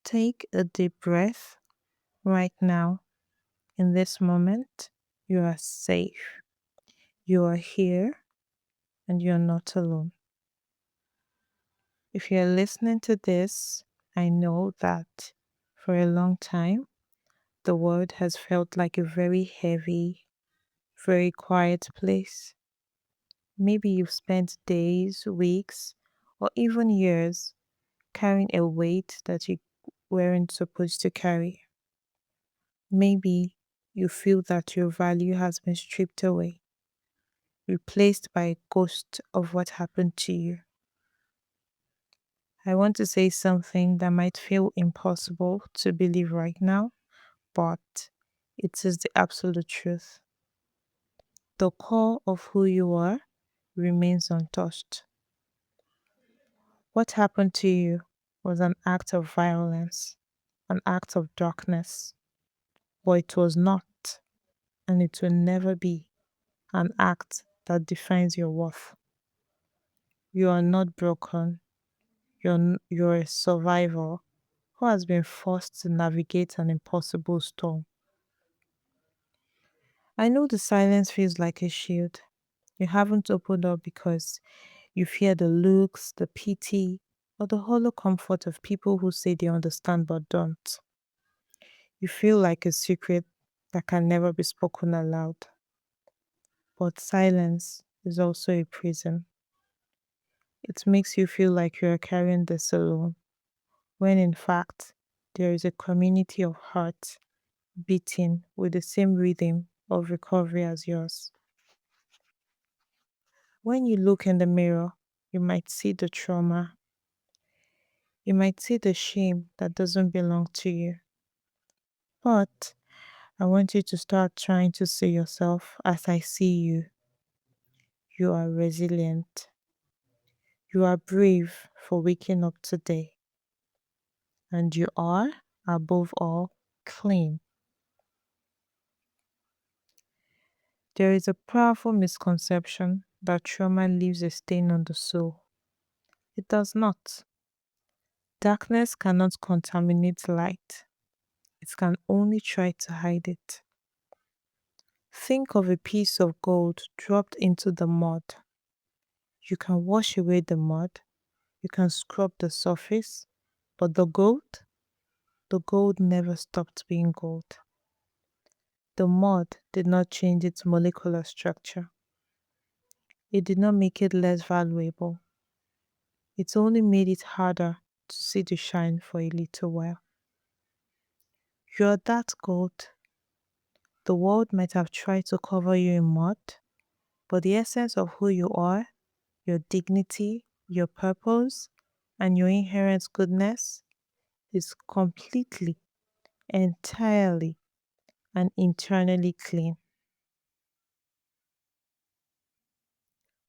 Take a deep breath right now. In this moment, you are safe. You are here and you're not alone. If you're listening to this, I know that for a long time, the world has felt like a very heavy, very quiet place. Maybe you've spent days, weeks, or even years carrying a weight that you weren't supposed to carry. Maybe you feel that your value has been stripped away, replaced by a ghost of what happened to you. I want to say something that might feel impossible to believe right now, but it is the absolute truth. The core of who you are remains untouched. What happened to you was an act of violence, an act of darkness, but it was not, and it will never be, an act that defines your worth. You are not broken, you're a survivor who has been forced to navigate an impossible storm. I know the silence feels like a shield. You haven't opened up because you fear the looks, the pity, or the hollow comfort of people who say they understand but don't. You feel like a secret that can never be spoken aloud. But silence is also a prison. It makes you feel like you are carrying this alone, when in fact, there is a community of hearts beating with the same rhythm of recovery as yours. When you look in the mirror, you might see the trauma, you might see the shame that doesn't belong to you. But I want you to start trying to see yourself as I see you. You are resilient. You are brave for waking up today. And you are, above all, clean. There is a powerful misconception that trauma leaves a stain on the soul. It does not. Darkness cannot contaminate light, it can only try to hide it. Think of a piece of gold dropped into the mud. You can wash away the mud, you can scrub the surface, but the gold never stopped being gold. The mud did not change its molecular structure. It did not make it less valuable. It only made it harder to see the shine for a little while. You're that gold. The world might have tried to cover you in mud, but the essence of who you are, your dignity, your purpose, and your inherent goodness is completely, entirely, and internally clean.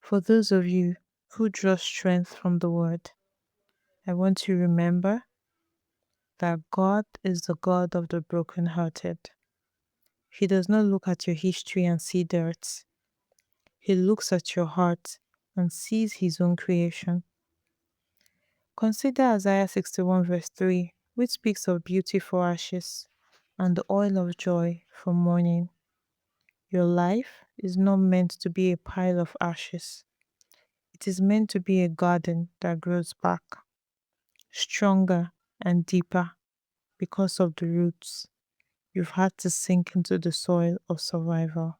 For those of you who draw strength from the word, I want to remember that God is the God of the brokenhearted. He does not look at your history and see dirt. He looks at your heart and sees his own creation. Consider Isaiah 61 verse 3, which speaks of beauty for ashes and the oil of joy for mourning. Your life is not meant to be a pile of ashes. It is meant to be a garden that grows back, stronger and deeper because of the roots you've had to sink into the soil of survival.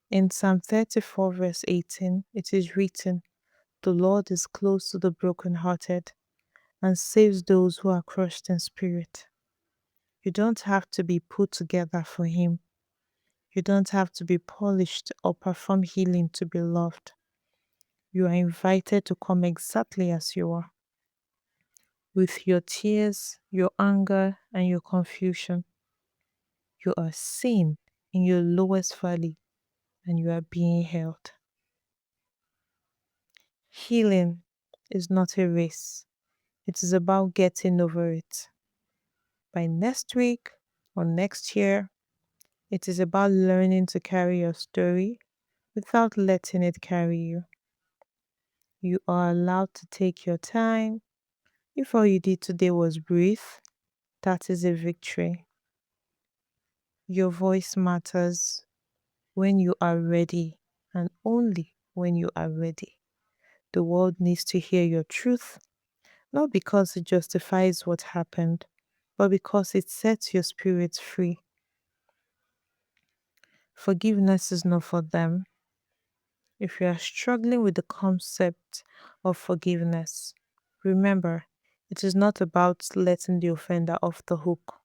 In Psalm 34, verse 18, it is written, "The Lord is close to the brokenhearted and saves those who are crushed in spirit." You don't have to be put together for Him. You don't have to be polished or perform healing to be loved. You are invited to come exactly as you are, with your tears, your anger, and your confusion. You are seen in your lowest valley and you are being held. Healing is not a race, it is about getting over it. By next week or next year, it is about learning to carry your story without letting it carry you. You are allowed to take your time. If all you did today was breathe, that is a victory. Your voice matters when you are ready, and only when you are ready. The world needs to hear your truth, not because it justifies what happened, but because it sets your spirit free. Forgiveness is not for them. If you are struggling with the concept of forgiveness, remember, it is not about letting the offender off the hook.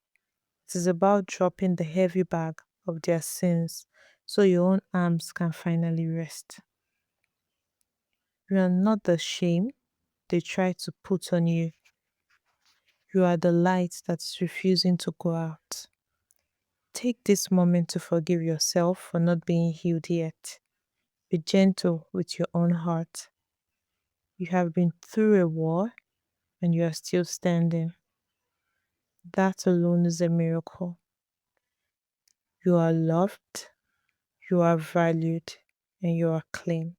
It is about dropping the heavy bag of their sins so your own arms can finally rest. You are not the shame they try to put on you. You are the light that is refusing to go out. Take this moment to forgive yourself for not being healed yet. Be gentle with your own heart. You have been through a war and you are still standing. That alone is a miracle. You are loved, you are valued, and you are claimed.